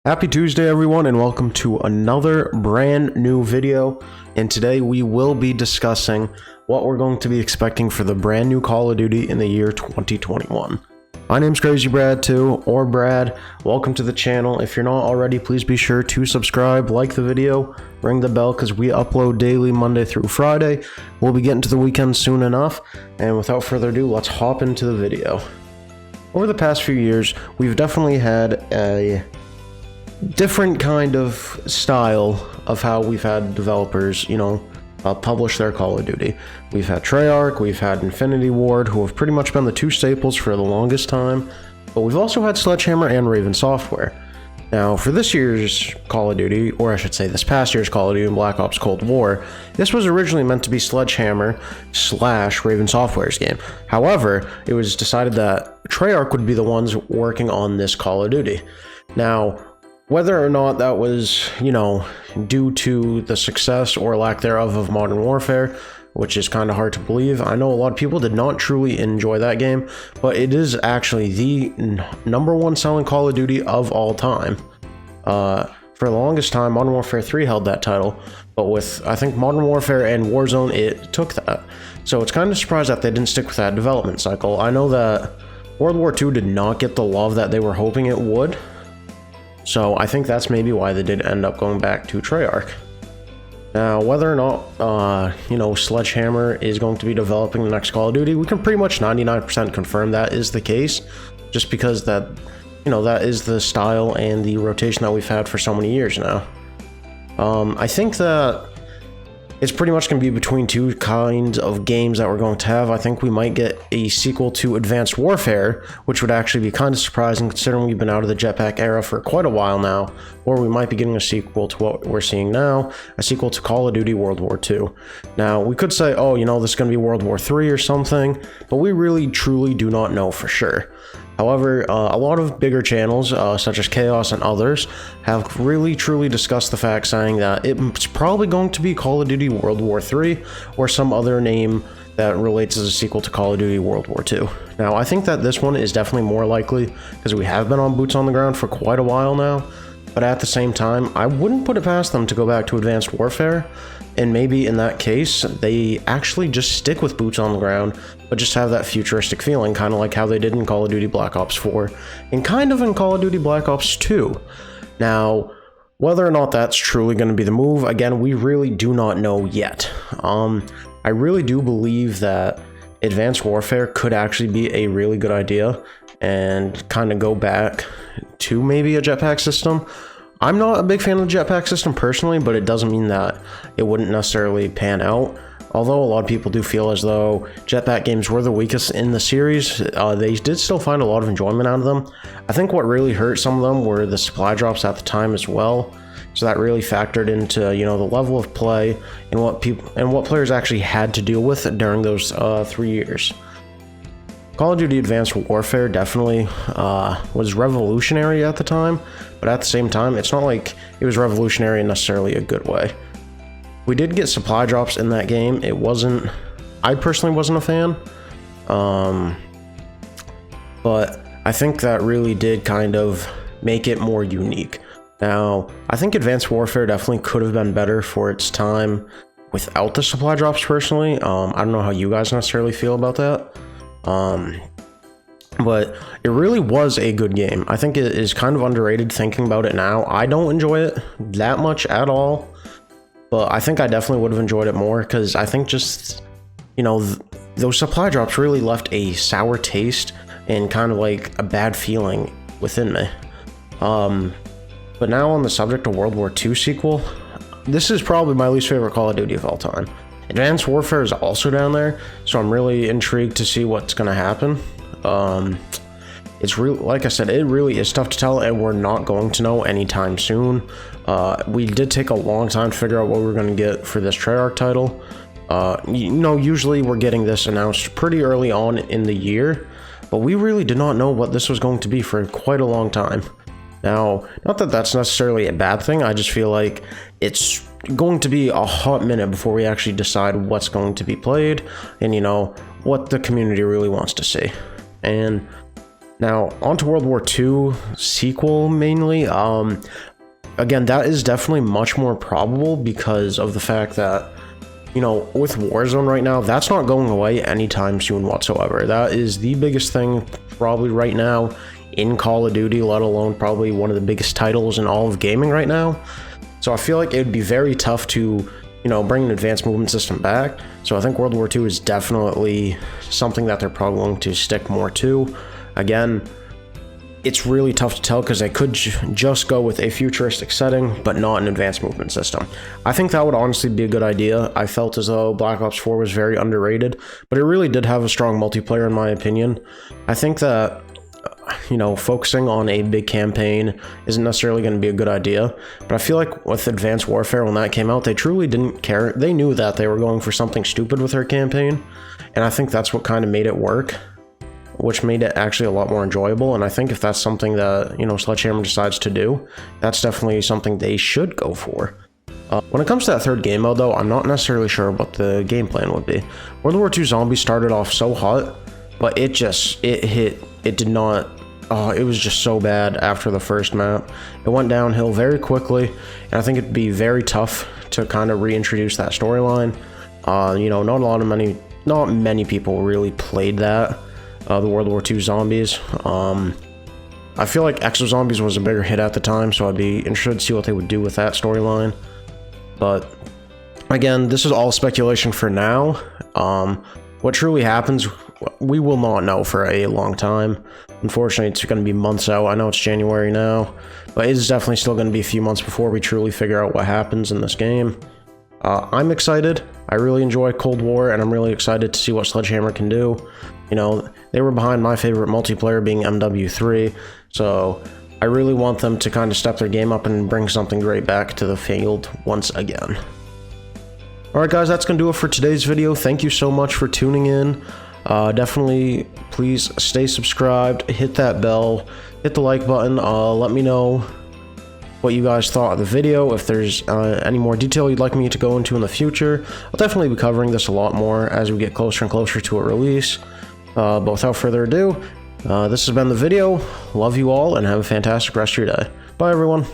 Happy Tuesday everyone, and welcome to another brand new video. And today we will be discussing what we're going to be expecting for the brand new Call of Duty in the year 2021. My name's Crazy Brad 2, or Brad. Welcome to the channel. If you're not already, please be sure to subscribe, like the video, ring the bell, because we upload daily Monday through Friday. We'll be getting to the weekend soon enough, and without further ado, let's hop into the video. Over the past few years, we've definitely had a different kind of style of how we've had developers, publish their Call of Duty. We've had Treyarch, we've had Infinity Ward, who have pretty much been the two staples for the longest time, but we've also had Sledgehammer and Raven Software. Now, for this year's Call of Duty, or I should say this past year's Call of Duty and Black Ops Cold War, this was originally meant to be Sledgehammer / Raven Software's game. However, it was decided that Treyarch would be the ones working on this Call of Duty. Now, whether or not that was, due to the success or lack thereof of Modern Warfare, which is kind of hard to believe. I know a lot of people did not truly enjoy that game, but it is actually the #1 selling Call of Duty of all time. For the longest time, Modern Warfare 3 held that title, but with, I think, Modern Warfare and Warzone, it took that. So it's kind of surprised that they didn't stick with that development cycle. I know that World War II did not get the love that they were hoping it would, so I think that's maybe why they did end up going back to Treyarch. Now, whether or not, Sledgehammer is going to be developing the next Call of Duty, we can pretty much 99% confirm that is the case, just because that is the style and the rotation that we've had for so many years now. I think that it's pretty much going to be between two kinds of games that we're going to have. I think we might get a sequel to Advanced Warfare, which would actually be kind of surprising considering we've been out of the jetpack era for quite a while now. Or we might be getting a sequel to what we're seeing now, a sequel to Call of Duty World War II. Now, we could say, oh, this is going to be World War III or something, but we really truly do not know for sure. However, a lot of bigger channels, such as Chaos and others, have really truly discussed the fact, saying that it's probably going to be Call of Duty World War III or some other name that relates as a sequel to Call of Duty World War II. Now, I think that this one is definitely more likely because we have been on boots on the ground for quite a while now, but at the same time, I wouldn't put it past them to go back to Advanced Warfare, and maybe in that case, they actually just stick with boots on the ground, but just have that futuristic feeling, kind of like how they did in Call of Duty Black Ops 4, and kind of in Call of Duty Black Ops 2. Now, whether or not that's truly going to be the move, again, we really do not know yet. I really do believe that Advanced Warfare could actually be a really good idea, and kind of go back to maybe a jetpack system. I'm not a big fan of the jetpack system personally, but it doesn't mean that it wouldn't necessarily pan out. Although a lot of people do feel as though jetpack games were the weakest in the series, they did still find a lot of enjoyment out of them. I think what really hurt some of them were the supply drops at the time as well. So that really factored into, the level of play and what players actually had to deal with during those 3 years. Call of Duty Advanced Warfare definitely was revolutionary at the time, but at the same time, it's not like it was revolutionary in necessarily a good way. We did get supply drops in that game. I personally wasn't a fan, but I think that really did kind of make it more unique. Now, I think Advanced Warfare definitely could have been better for its time without the supply drops personally. I don't know how you guys necessarily feel about that. But it really was a good game. I think it is kind of underrated thinking about it now. I don't enjoy it that much at all, but I think I definitely would have enjoyed it more because I think just, those supply drops really left a sour taste and kind of like a bad feeling within me. But now on the subject of World War II sequel, this is probably my least favorite Call of Duty of all time. Advanced Warfare is also down there, so I'm really intrigued to see what's going to happen. It's really, like I said, it really is tough to tell, and we're not going to know anytime soon. We did take a long time to figure out what we were going to get for this Treyarch title. Usually we're getting this announced pretty early on in the year, but we really did not know what this was going to be for quite a long time. Now, not that that's necessarily a bad thing, I just feel like it's going to be a hot minute before we actually decide what's going to be played and, what the community really wants to see. And Now, on to World War II sequel mainly. Again, that is definitely much more probable because of the fact that, you know, with Warzone right now, that's not going away anytime soon whatsoever. That is the biggest thing probably right now in Call of Duty, let alone probably one of the biggest titles in all of gaming right now. So I feel like it would be very tough to, you know, bring an advanced movement system back. So I think World War II is definitely something that they're probably going to stick more to. Again, it's really tough to tell because they could just go with a futuristic setting, but not an advanced movement system. I think that would honestly be a good idea. I felt as though Black Ops 4 was very underrated, but it really did have a strong multiplayer in my opinion. I think that, you know, focusing on a big campaign isn't necessarily going to be a good idea, but I feel like with Advanced Warfare, when that came out, they truly didn't care. They knew that they were going for something stupid with their campaign, and I think that's what kind of made it work, which made it actually a lot more enjoyable. And I think if that's something that, you know, Sledgehammer decides to do, that's definitely something they should go for. When it comes to that third game mode, though, I'm not necessarily sure what the game plan would be. World War II Zombies started off so hot, but it was just so bad after the first map. It went downhill very quickly, and I think it'd be very tough to kind of reintroduce that storyline. You know, not many people really played that, the World War II Zombies. I feel like Exo Zombies was a bigger hit at the time, so I'd be interested to see what they would do with that storyline. But again, this is all speculation for now. What truly happens, we will not know for a long time. Unfortunately, it's going to be months out. I know it's January now, but it is definitely still going to be a few months before we truly figure out what happens in this game. I'm excited. I really enjoy Cold War, and I'm really excited to see what Sledgehammer can do. You know, they were behind my favorite multiplayer being WW3, so I really want them to kind of step their game up and bring something great back to the field once again. Alright guys, that's going to do it for today's video. Thank you so much for tuning in. Definitely, please stay subscribed, hit that bell, hit the like button. Let me know what you guys thought of the video. If there's any more detail you'd like me to go into in the future, I'll definitely be covering this a lot more as we get closer and closer to a release. But without further ado, this has been the video. Love you all, and have a fantastic rest of your day. Bye, everyone.